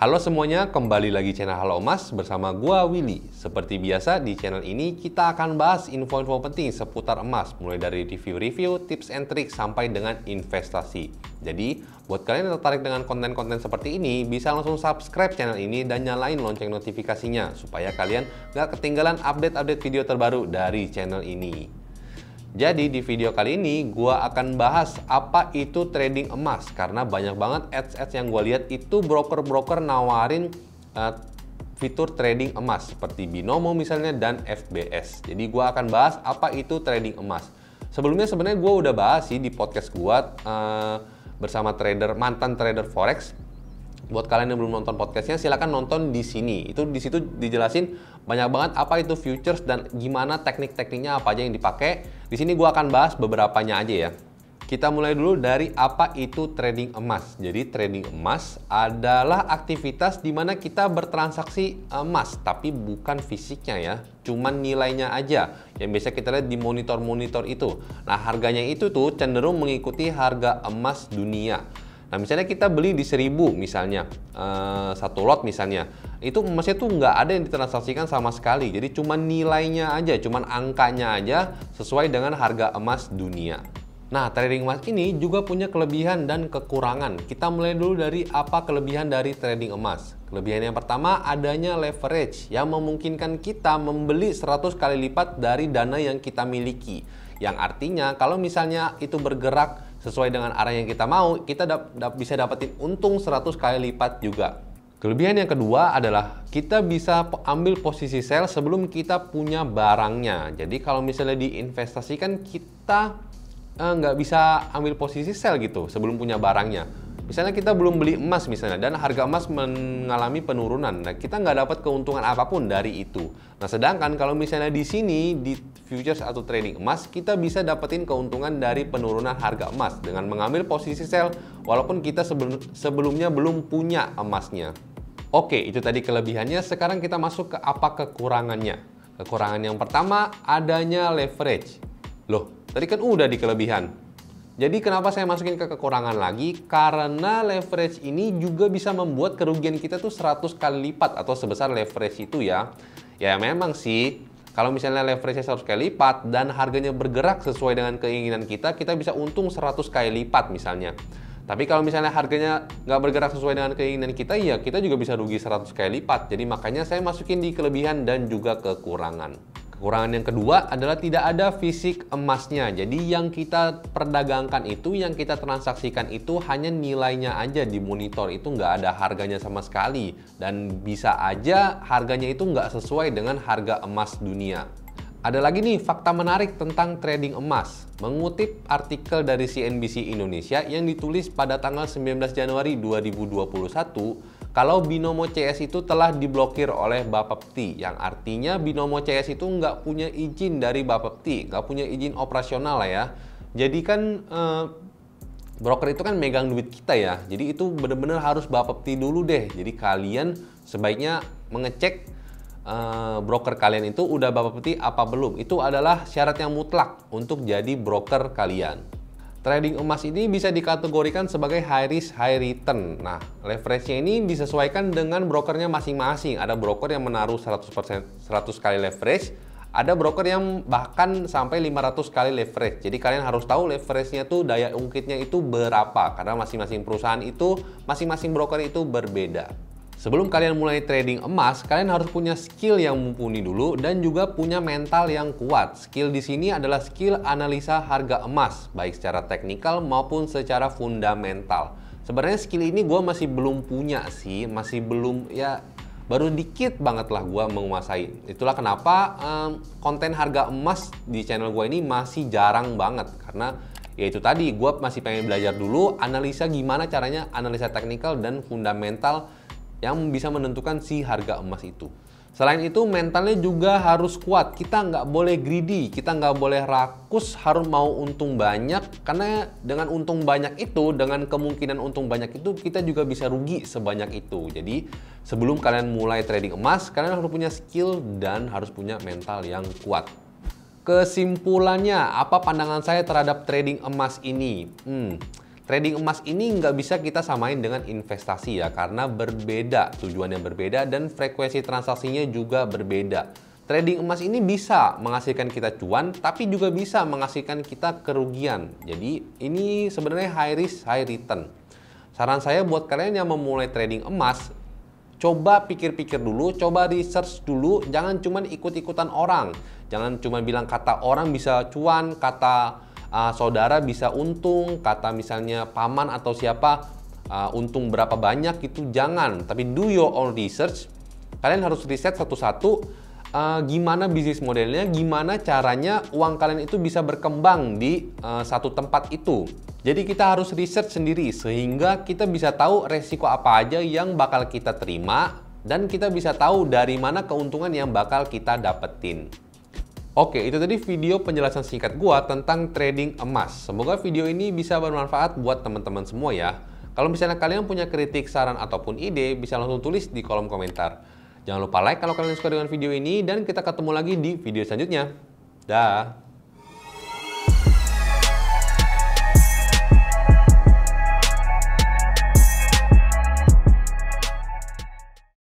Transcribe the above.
Halo semuanya, kembali lagi channel Halo Emas bersama gua Willy. Seperti biasa di channel ini kita akan bahas info-info penting seputar emas, mulai dari review-review, tips and trick sampai dengan investasi. Jadi, buat kalian yang tertarik dengan konten-konten seperti ini, bisa langsung subscribe channel ini dan nyalain lonceng notifikasinya supaya kalian nggak ketinggalan update-update video terbaru dari channel ini. Jadi di video kali ini gua akan bahas apa itu trading emas, karena banyak banget ads-ads yang gua lihat itu broker-broker nawarin fitur trading emas seperti Binomo misalnya dan FBS. Jadi gua akan bahas apa itu trading emas. Sebelumnya sebenarnya gua udah bahas sih di podcast gua bersama mantan trader forex. Buat kalian yang belum nonton podcastnya, silahkan nonton di sini. Itu di situ dijelasin banyak banget apa itu futures dan gimana teknik-tekniknya apa aja yang dipakai. Di sini gua akan bahas beberapanya aja ya. Kita mulai dulu dari apa itu trading emas. Jadi trading emas adalah aktivitas di mana kita bertransaksi emas, tapi bukan fisiknya ya, cuman nilainya aja yang biasa kita lihat di monitor-monitor itu. Nah, harganya itu tuh cenderung mengikuti harga emas dunia. Nah, misalnya kita beli di 1000 misalnya, satu lot misalnya, itu emasnya tuh nggak ada yang ditransaksikan sama sekali. Jadi cuma nilainya aja, cuma angkanya aja sesuai dengan harga emas dunia. Nah, trading emas ini juga punya kelebihan dan kekurangan. Kita mulai dulu dari apa kelebihan dari trading emas. Kelebihan yang pertama, adanya leverage yang memungkinkan kita membeli 100 kali lipat dari dana yang kita miliki. Yang artinya kalau misalnya itu bergerak sesuai dengan arah yang kita mau, kita bisa dapetin untung 100 kali lipat juga. Kelebihan yang kedua adalah kita bisa ambil posisi sell sebelum kita punya barangnya. Jadi kalau misalnya diinvestasikan, kita nggak bisa ambil posisi sell gitu sebelum punya barangnya. Misalnya kita belum beli emas misalnya dan harga emas mengalami penurunan, nah kita nggak dapat keuntungan apapun dari itu. Nah, sedangkan kalau misalnya di sini di futures atau trading emas, kita bisa dapetin keuntungan dari penurunan harga emas dengan mengambil posisi sell walaupun kita sebelumnya belum punya emasnya. Oke, itu tadi kelebihannya. Sekarang kita masuk ke apa kekurangannya. Kekurangan yang pertama, adanya leverage. Loh, tadi kan udah di kelebihan. Jadi kenapa saya masukin ke kekurangan lagi? Karena leverage ini juga bisa membuat kerugian kita tuh 100 kali lipat atau sebesar leverage itu ya. Ya memang sih, kalau misalnya leverage-nya 100 kali lipat dan harganya bergerak sesuai dengan keinginan kita, kita bisa untung 100 kali lipat misalnya. Tapi kalau misalnya harganya nggak bergerak sesuai dengan keinginan kita, ya kita juga bisa rugi 100 kali lipat. Jadi makanya saya masukin di kelebihan dan juga kekurangan. Kekurangan yang kedua adalah tidak ada fisik emasnya. Jadi yang kita perdagangkan itu, yang kita transaksikan itu hanya nilainya aja di monitor. Itu nggak ada harganya sama sekali. Dan bisa aja harganya itu nggak sesuai dengan harga emas dunia. Ada lagi nih fakta menarik tentang trading emas. Mengutip artikel dari CNBC Indonesia yang ditulis pada tanggal 19 Januari 2021, kalau Binomo CS itu telah diblokir oleh Bapepti, yang artinya Binomo CS itu nggak punya izin dari Bapepti, nggak punya izin operasional lah ya. Jadi kan broker itu kan megang duit kita ya, jadi itu bener-bener harus Bapepti dulu deh. Jadi kalian sebaiknya mengecek broker kalian itu udah Bapepti apa belum. Itu adalah syarat yang mutlak untuk jadi broker kalian. Trading emas ini bisa dikategorikan sebagai high risk, high return. Nah, leverage-nya ini disesuaikan dengan brokernya masing-masing. Ada broker yang menaruh 100% 100 kali leverage, ada broker yang bahkan sampai 500 kali leverage. Jadi kalian harus tahu leverage-nya tuh daya ungkitnya itu berapa, karena masing-masing perusahaan itu, masing-masing broker itu berbeda. Sebelum kalian mulai trading emas, kalian harus punya skill yang mumpuni dulu dan juga punya mental yang kuat. Skill di sini adalah skill analisa harga emas, baik secara teknikal maupun secara fundamental. Sebenarnya skill ini gue masih belum punya sih, masih belum ya, baru dikit banget lah gue menguasai. Itulah kenapa konten harga emas di channel gue ini masih jarang banget, karena ya itu tadi, gue masih pengen belajar dulu analisa gimana caranya analisa teknikal dan fundamental yang bisa menentukan si harga emas itu. Selain itu, mentalnya juga harus kuat. Kita nggak boleh greedy, kita nggak boleh rakus, harus mau untung banyak. Karena dengan untung banyak itu, dengan kemungkinan untung banyak itu, kita juga bisa rugi sebanyak itu. Jadi, sebelum kalian mulai trading emas, kalian harus punya skill dan harus punya mental yang kuat. Kesimpulannya, apa pandangan saya terhadap trading emas ini? Trading emas ini nggak bisa kita samain dengan investasi ya, karena berbeda, tujuannya berbeda dan frekuensi transaksinya juga berbeda. Trading emas ini bisa menghasilkan kita cuan, tapi juga bisa menghasilkan kita kerugian. Jadi ini sebenarnya high risk, high return. Saran saya buat kalian yang memulai trading emas, coba pikir-pikir dulu, coba research dulu, jangan cuma ikut-ikutan orang. Jangan cuma bilang kata orang bisa cuan, kata saudara bisa untung, kata misalnya paman atau siapa untung berapa banyak, itu jangan. Tapi do your own research. Kalian harus riset satu-satu gimana bisnis modelnya, gimana caranya uang kalian itu bisa berkembang di satu tempat itu. Jadi kita harus riset sendiri sehingga kita bisa tahu resiko apa aja yang bakal kita terima dan kita bisa tahu dari mana keuntungan yang bakal kita dapetin. Oke, itu tadi video penjelasan singkat gua tentang trading emas. Semoga video ini bisa bermanfaat buat teman-teman semua ya. Kalau misalnya kalian punya kritik, saran, ataupun ide, bisa langsung tulis di kolom komentar. Jangan lupa like kalau kalian suka dengan video ini, dan kita ketemu lagi di video selanjutnya. Dah.